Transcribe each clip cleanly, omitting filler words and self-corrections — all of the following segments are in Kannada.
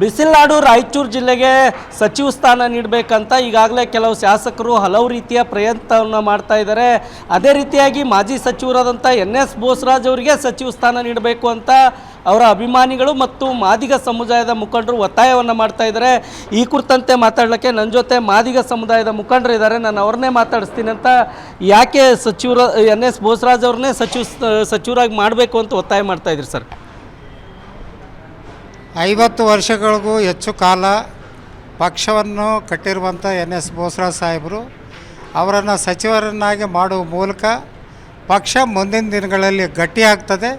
ಬಿಸಿಲ್ನಾಡು ರಾಯಚೂರು ಜಿಲ್ಲೆಗೆ ಸಚಿವ ಸ್ಥಾನ ನೀಡಬೇಕಂತ ಈಗಾಗಲೇ ಕೆಲವು ಶಾಸಕರು ಹಲವು ರೀತಿಯ ಪ್ರಯತ್ನವನ್ನು ಮಾಡ್ತಾ ಇದ್ದಾರೆ. ಅದೇ ರೀತಿಯಾಗಿ ಮಾಜಿ ಸಚಿವರಾದಂಥ NS ಬೋಸರಾಜ್ ಅವರಿಗೆ ಸಚಿವ ಸ್ಥಾನ ನೀಡಬೇಕು ಅಂತ ಅವರ ಅಭಿಮಾನಿಗಳು ಮತ್ತು ಮಾದಿಗ ಸಮುದಾಯದ ಮುಖಂಡರು ಒತ್ತಾಯವನ್ನು ಮಾಡ್ತಾ ಇದ್ದಾರೆ. ಈ ಕುರಿತಂತೆ ಮಾತಾಡಲಿಕ್ಕೆ ನನ್ನ ಜೊತೆ ಮಾದಿಗ ಸಮುದಾಯದ ಮುಖಂಡರು ಇದ್ದಾರೆ. ನಾನು ಅವ್ರನ್ನೇ ಮಾತಾಡಿಸ್ತೀನಿ ಅಂತ. ಯಾಕೆ NS ಬೋಸರಾಜ್ ಅವ್ರನ್ನೇ ಸಚಿವರಾಗಿ ಮಾಡಬೇಕು ಅಂತ ಒತ್ತಾಯ ಮಾಡ್ತಾ ಇದ್ರಿ ಸರ್? 50 ವರ್ಷಗಳಿಗೂ ಹೆಚ್ಚು ಕಾಲ ಪಕ್ಷವನ್ನು ಕಟ್ಟಿರುವಂಥ NS ಬೋಸರಾಜ್ ಸಾಹೇಬರು ಅವರನ್ನು ಸಚಿವರನ್ನಾಗಿ ಮಾಡುವ ಮೂಲಕ ಪಕ್ಷ ಮುಂದಿನ ದಿನಗಳಲ್ಲಿ ಗಟ್ಟಿಯಾಗ್ತದೆ.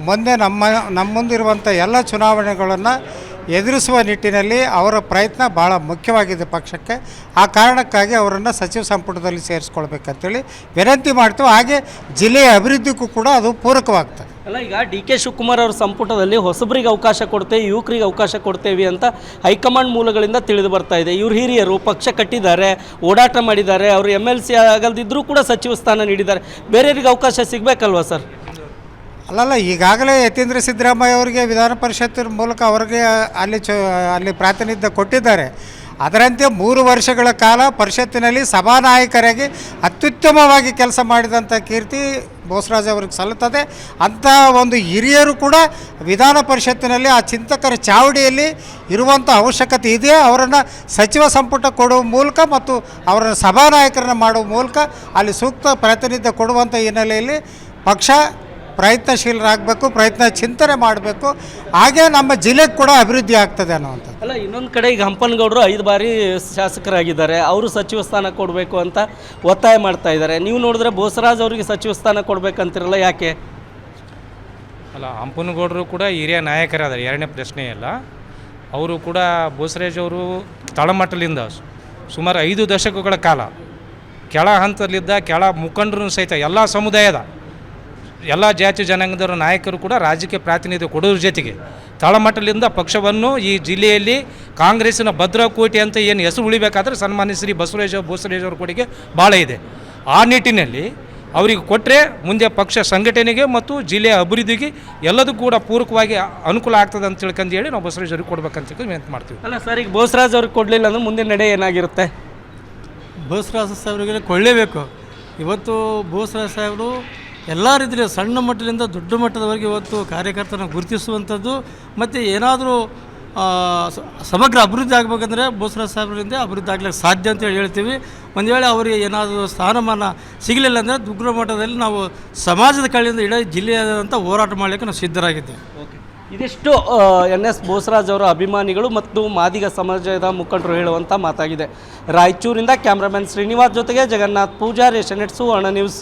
ಮುಂದೆ ನಮ್ಮ ಮುಂದಿರುವಂಥ ಎಲ್ಲ ಚುನಾವಣೆಗಳನ್ನು ಎದುರಿಸುವ ನಿಟ್ಟಿನಲ್ಲಿ ಅವರ ಪ್ರಯತ್ನ ಭಾಳ ಮುಖ್ಯವಾಗಿದೆ ಪಕ್ಷಕ್ಕೆ. ಆ ಕಾರಣಕ್ಕಾಗಿ ಅವರನ್ನು ಸಚಿವ ಸಂಪುಟದಲ್ಲಿ ಸೇರಿಸ್ಕೊಳ್ಬೇಕಂತೇಳಿ ವಿನಂತಿ ಮಾಡ್ತೀವಿ. ಹಾಗೆ ಜಿಲ್ಲೆಯ ಅಭಿವೃದ್ಧಿಗೂ ಕೂಡ ಅದು ಪೂರಕವಾಗ್ತದೆ. ಅಲ್ಲ, ಈಗ DK ಶಿವಕುಮಾರ್ ಅವರ ಸಂಪುಟದಲ್ಲಿ ಹೊಸಬರಿಗೆ ಅವಕಾಶ ಕೊಡ್ತೇವೆ, ಯುವಕರಿಗೆ ಅವಕಾಶ ಕೊಡ್ತೇವೆ ಅಂತ ಹೈಕಮಾಂಡ್ ಮೂಲಗಳಿಂದ ತಿಳಿದು ಬರ್ತಾ ಇದೆ. ಇವರು ಹಿರಿಯರು, ಪಕ್ಷ ಕಟ್ಟಿದ್ದಾರೆ, ಓಡಾಟ ಮಾಡಿದ್ದಾರೆ, ಅವರು MLC ಆಗಲ್ದಿದ್ದರೂ ಕೂಡ ಸಚಿವ ಸ್ಥಾನ ನೀಡಿದ್ದಾರೆ. ಬೇರೆಯವರಿಗೆ ಅವಕಾಶ ಸಿಗಬೇಕಲ್ವಾ ಸರ್? ಅಲ್ಲಲ್ಲ, ಈಗಾಗಲೇ ಯತೀಂದ್ರ ಸಿದ್ದರಾಮಯ್ಯ ಅವರಿಗೆ ವಿಧಾನ ಪರಿಷತ್ತಿನ ಮೂಲಕ ಅವರಿಗೆ ಅಲ್ಲಿ ಪ್ರಾತಿನಿಧ್ಯ ಕೊಟ್ಟಿದ್ದಾರೆ. ಅದರಂತೆ 3 ವರ್ಷಗಳ ಕಾಲ ಪರಿಷತ್ತಿನಲ್ಲಿ ಸಭಾನಾಯಕರಾಗಿ ಅತ್ಯುತ್ತಮವಾಗಿ ಕೆಲಸ ಮಾಡಿದಂಥ ಕೀರ್ತಿ ಬೋಸರಾಜ್ ಅವ್ರಿಗೆ ಸಲ್ಲುತ್ತದೆ. ಅಂಥ ಒಂದು ಹಿರಿಯರು ಕೂಡ ವಿಧಾನ ಪರಿಷತ್ತಿನಲ್ಲಿ ಆ ಚಿಂತಕರ ಚಾವಡಿಯಲ್ಲಿ ಇರುವಂಥ ಅವಶ್ಯಕತೆ ಇದೆ. ಅವರನ್ನು ಸಚಿವ ಸಂಪುಟ ಕೊಡುವ ಮೂಲಕ ಮತ್ತು ಅವರನ್ನು ಸಭಾನಾಯಕರನ್ನು ಮಾಡುವ ಮೂಲಕ ಅಲ್ಲಿ ಸೂಕ್ತ ಪ್ರಾತಿನಿಧ್ಯ ಕೊಡುವಂಥ ಹಿನ್ನೆಲೆಯಲ್ಲಿ ಪಕ್ಷ ಪ್ರಯತ್ನಶೀಲರಾಗಬೇಕು, ಚಿಂತನೆ ಮಾಡಬೇಕು. ಹಾಗೆ ನಮ್ಮ ಜಿಲ್ಲೆಗೆ ಕೂಡ ಅಭಿವೃದ್ಧಿ ಆಗ್ತದೆ ಅನ್ನುವಂಥದ್ದು. ಅಲ್ಲ, ಇನ್ನೊಂದು ಕಡೆ ಈಗ ಹಂಪನಗೌಡರು 5 ಬಾರಿ ಶಾಸಕರಾಗಿದ್ದಾರೆ, ಅವರು ಸಚಿವ ಸ್ಥಾನ ಕೊಡಬೇಕು ಅಂತ ಒತ್ತಾಯ ಮಾಡ್ತಾ ಇದ್ದಾರೆ. ನೀವು ನೋಡಿದ್ರೆ ಬೋಸರಾಜ್ ಅವರಿಗೆ ಸಚಿವ ಸ್ಥಾನ ಕೊಡಬೇಕಂತಿರಲ್ಲ, ಯಾಕೆ? ಅಲ್ಲ, ಹಂಪನಗೌಡರು ಕೂಡ ಹಿರಿಯ ನಾಯಕರಾದರೆ, ಎರಡನೇ ಪ್ರಶ್ನೆ ಇಲ್ಲ. ಅವರು ಕೂಡ ಬೋಸರಾಜ್ ಅವರು ತಳಮಟ್ಟಲಿಂದ ಸುಮಾರು 5 ದಶಕಗಳ ಕಾಲ ಕೆಳ ಹಂತದಲ್ಲಿದ್ದ ಕೆಳ ಮುಖಂಡರು ಸಹಿತ ಎಲ್ಲ ಸಮುದಾಯದ ಎಲ್ಲ ಜಾತಿ ಜನಾಂಗದವರ ನಾಯಕರು ಕೂಡ ರಾಜಕೀಯ ಪ್ರಾತಿನಿಧ್ಯ ಕೊಡೋದ್ರ ಜೊತೆಗೆ ತಳಮಟ್ಟಲಿಂದ ಪಕ್ಷವನ್ನು ಈ ಜಿಲ್ಲೆಯಲ್ಲಿ ಕಾಂಗ್ರೆಸ್ಸಿನ ಭದ್ರಕೋಟೆ ಅಂತ ಏನು ಹೆಸರು ಉಳಿಬೇಕಾದ್ರೆ ಸನ್ಮಾನ್ಯ ಶ್ರೀ ಬೋಸರಾಜ್ ಅವ್ರ ಕೊಡುಗೆ ಭಾಳ ಇದೆ. ಆ ನಿಟ್ಟಿನಲ್ಲಿ ಅವರಿಗೆ ಕೊಟ್ಟರೆ ಮುಂದೆ ಪಕ್ಷ ಸಂಘಟನೆಗೆ ಮತ್ತು ಜಿಲ್ಲೆಯ ಅಭಿವೃದ್ಧಿಗೆ ಎಲ್ಲದಕ್ಕೂ ಕೂಡ ಪೂರಕವಾಗಿ ಅನುಕೂಲ ಆಗ್ತದೆ ಅಂತ ತಿಳ್ಕೊಂಡು ಹೇಳಿ ನಾವು ಬೋಸರಾಜ್ ಅವ್ರಿಗೆ ಕೊಡ್ಬೇಕಂತ ವಿನಂತಿ ಮಾಡ್ತೀವಿ. ಅಲ್ಲ ಸರ್, ಈಗ ಬೋಸರಾಜ್ ಅವ್ರಿಗೆ ಕೊಡಲಿಲ್ಲ ಅಂದ್ರೆ ಮುಂದೆ ನಡೆ ಏನಾಗಿರುತ್ತೆ? ಬೋಸರಾಜ್ ಸಾಹೇಬರಿಗೆ ಕೊಳ್ಳೇಬೇಕು. ಇವತ್ತು ಬೋಸರಾಜ್ ಸಾಹೇಬರು ಎಲ್ಲ ರೀತಿಯ ಸಣ್ಣ ಮಟ್ಟದಿಂದ ದೊಡ್ಡ ಮಟ್ಟದವರೆಗೆ ಇವತ್ತು ಕಾರ್ಯಕರ್ತರನ್ನು ಗುರುತಿಸುವಂಥದ್ದು ಮತ್ತು ಏನಾದರೂ ಸಮಗ್ರ ಅಭಿವೃದ್ಧಿ ಆಗಬೇಕಂದ್ರೆ ಬೋಸರಾಜ್ ಸಾಹೇಬರಿಂದ ಅಭಿವೃದ್ಧಿ ಆಗ್ಲಿಕ್ಕೆ ಸಾಧ್ಯ ಅಂತೇಳಿ ಹೇಳ್ತೀವಿ. ಒಂದು ವೇಳೆ ಅವರಿಗೆ ಏನಾದರೂ ಸ್ಥಾನಮಾನ ಸಿಗಲಿಲ್ಲ ಅಂದರೆ ದುಗ್ರ ಮಟ್ಟದಲ್ಲಿ ನಾವು ಸಮಾಜದ ಕಡೆಯಿಂದ ಇಡೀ ಜಿಲ್ಲೆಯಾದಂಥ ಹೋರಾಟ ಮಾಡಲಿಕ್ಕೆ ನಾವು ಸಿದ್ಧರಾಗಿದ್ದೇವೆ. ಓಕೆ, ಇದಿಷ್ಟು NS ಬೋಸರಾಜ್ ಅವರ ಅಭಿಮಾನಿಗಳು ಮತ್ತು ಮಾದಿಗ ಸಮಾಜದ ಮುಖಂಡರು ಹೇಳುವಂಥ ಮಾತಾಗಿದೆ. ರಾಯಚೂರಿಂದ ಕ್ಯಾಮ್ರಾಮನ್ ಶ್ರೀನಿವಾಸ್ ಜೊತೆಗೆ ಜಗನ್ನಾಥ್ ಪೂಜಾರಿ, ಏಷ್ಯಾನೆಟ್ ಸುವರ್ಣ ನ್ಯೂಸ್.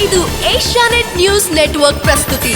ಇದು ಏಷ್ಯಾನೆಟ್ ನ್ಯೂಸ್ ನೆಟ್ವರ್ಕ್ ಪ್ರಸ್ತುತಿ.